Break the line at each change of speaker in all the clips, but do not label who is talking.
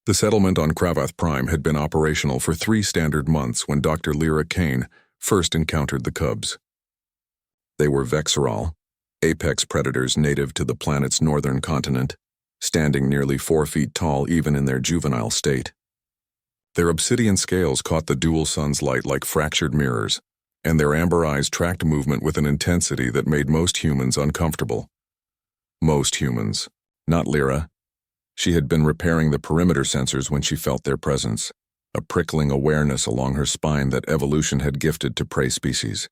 The settlement on Cravath Prime had been operational for 3 standard months when Dr. Lyra Kane first encountered the cubs. They were Vexeral, apex predators native to the planet's northern continent, standing nearly 4 feet tall even in their juvenile state. Their obsidian scales caught the dual sun's light like fractured mirrors, and their amber eyes tracked movement with an intensity that made most humans uncomfortable. Most humans, not Lyra. She had been repairing the perimeter sensors when she felt their presence, a prickling awareness along her spine that evolution had gifted to prey species.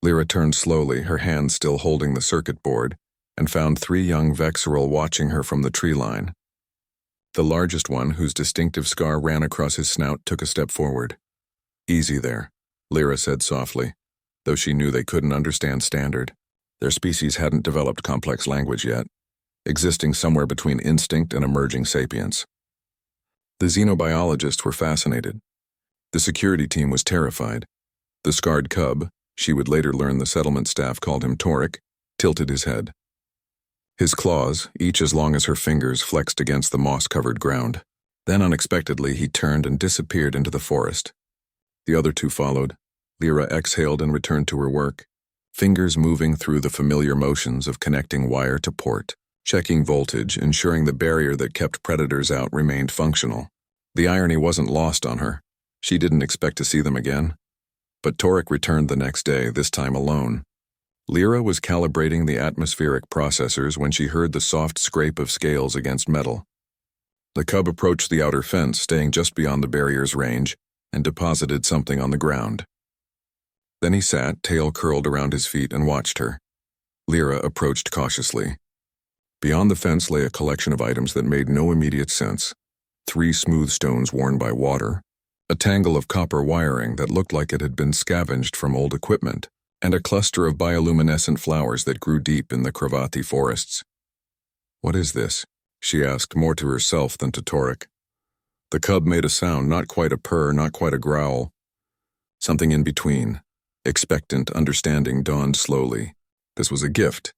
Lyra turned slowly, her hand still holding the circuit board, and found 3 young Vexeral watching her from the tree line. The largest one, whose distinctive scar ran across his snout, took a step forward. "Easy there," Lyra said softly, though she knew they couldn't understand standard. Their species hadn't developed complex language yet, existing somewhere between instinct and emerging sapience. The xenobiologists were fascinated. The security team was terrified. The scarred cub, she would later learn the settlement staff called him Toric, tilted his head. His claws, each as long as her fingers, flexed against the moss-covered ground. Then unexpectedly he turned and disappeared into the forest. The other 2 followed. Lyra exhaled and returned to her work, fingers moving through the familiar motions of connecting wire to port, checking voltage, ensuring the barrier that kept predators out remained functional. The irony wasn't lost on her. She didn't expect to see them again. But Toric returned the next day, this time alone. Lyra was calibrating the atmospheric processors when she heard the soft scrape of scales against metal. The cub approached the outer fence, staying just beyond the barrier's range, and deposited something on the ground. Then he sat, tail curled around his feet, and watched her. Lyra approached cautiously. Beyond the fence lay a collection of items that made no immediate sense. 3 smooth stones worn by water, a tangle of copper wiring that looked like it had been scavenged from old equipment, and a cluster of bioluminescent flowers that grew deep in the Cravathi forests. "What is this?" she asked, more to herself than to Toric. The cub made a sound, not quite a purr, not quite a growl. Something in between. Expectant understanding dawned slowly. This was a gift.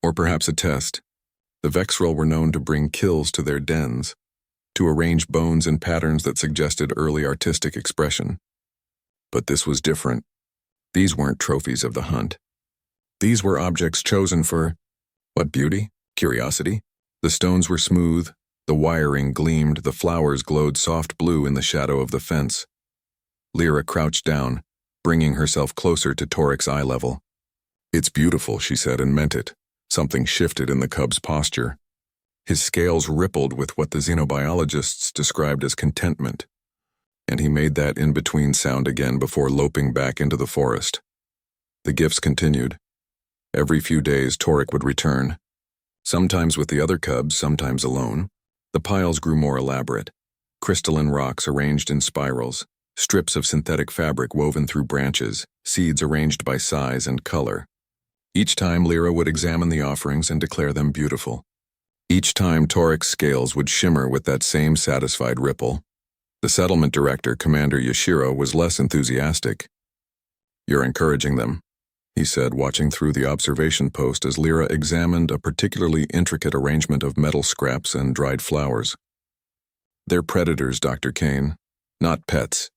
Or perhaps a test. The Vexeral were known to bring kills to their dens, to arrange bones in patterns that suggested early artistic expression. But this was different. These weren't trophies of the hunt. These were objects chosen for, what, beauty? Curiosity? The stones were smooth, the wiring gleamed, the flowers glowed soft blue in the shadow of the fence. Lyra crouched down, bringing herself closer to Toric's eye level. "It's beautiful," she said, and meant it. Something shifted in the cub's posture. His scales rippled with what the xenobiologists described as contentment, and he made that in-between sound again before loping back into the forest. The gifts continued. Every few days Toric would return, sometimes with the other cubs, sometimes alone. The piles grew more elaborate, crystalline rocks arranged in spirals, strips of synthetic fabric woven through branches, seeds arranged by size and color. Each time Lyra would examine the offerings and declare them beautiful. Each time Toric's scales would shimmer with that same satisfied ripple. The settlement director, Commander Yashiro, was less enthusiastic. "You're encouraging them," he said, watching through the observation post as Lyra examined a particularly intricate arrangement of metal scraps and dried flowers. "They're predators, Dr. Kane, not pets."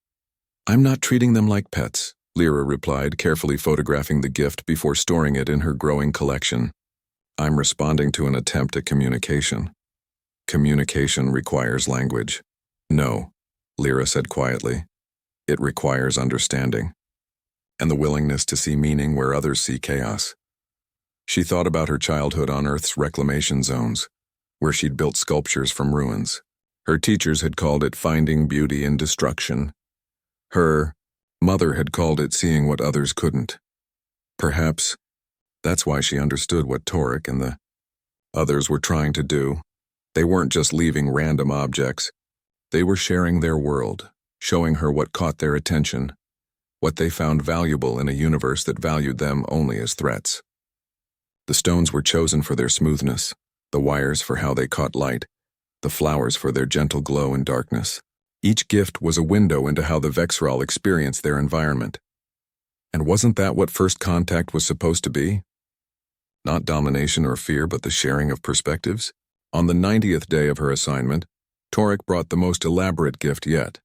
"I'm not treating them like pets," Lyra replied, carefully photographing the gift before storing it in her growing collection. "I'm responding to an attempt at communication. Communication requires language." "No," Lyra said quietly. "It requires understanding, and the willingness to see meaning where others see chaos." She thought about her childhood on Earth's reclamation zones, where she'd built sculptures from ruins. Her teachers had called it finding beauty in destruction. Her mother had called it seeing what others couldn't. Perhaps that's why she understood what Toric and the others were trying to do. They weren't just leaving random objects. They were sharing their world, showing her what caught their attention, what they found valuable in a universe that valued them only as threats. The stones were chosen for their smoothness, the wires for how they caught light, the flowers for their gentle glow in darkness. Each gift was a window into how the Vexeral experienced their environment. And wasn't that what first contact was supposed to be? Not domination or fear, but the sharing of perspectives? On the 90th day of her assignment, Torek brought the most elaborate gift yet.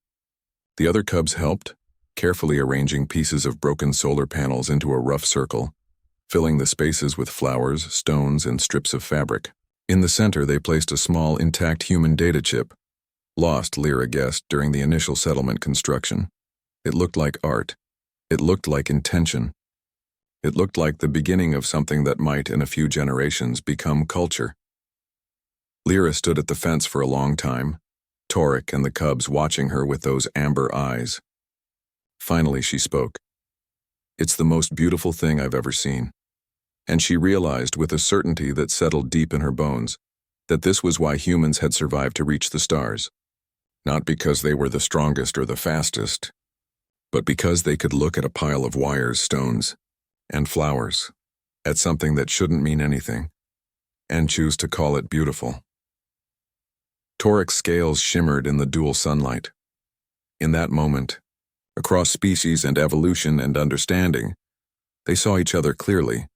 The other cubs helped, carefully arranging pieces of broken solar panels into a rough circle, filling the spaces with flowers, stones, and strips of fabric. In the center, they placed a small, intact human data chip, lost, Lyra guessed, during the initial settlement construction. It looked like art. It looked like intention. It looked like the beginning of something that might, in a few generations, become culture. Lyra stood at the fence for a long time, Torek and the cubs watching her with those amber eyes. Finally, she spoke. "It's the most beautiful thing I've ever seen." And she realized with a certainty that settled deep in her bones that this was why humans had survived to reach the stars. Not because they were the strongest or the fastest, but because they could look at a pile of wires, stones, and flowers, at something that shouldn't mean anything, and choose to call it beautiful. Torek's scales shimmered in the dual sunlight. In that moment, across species and evolution and understanding, they saw each other clearly.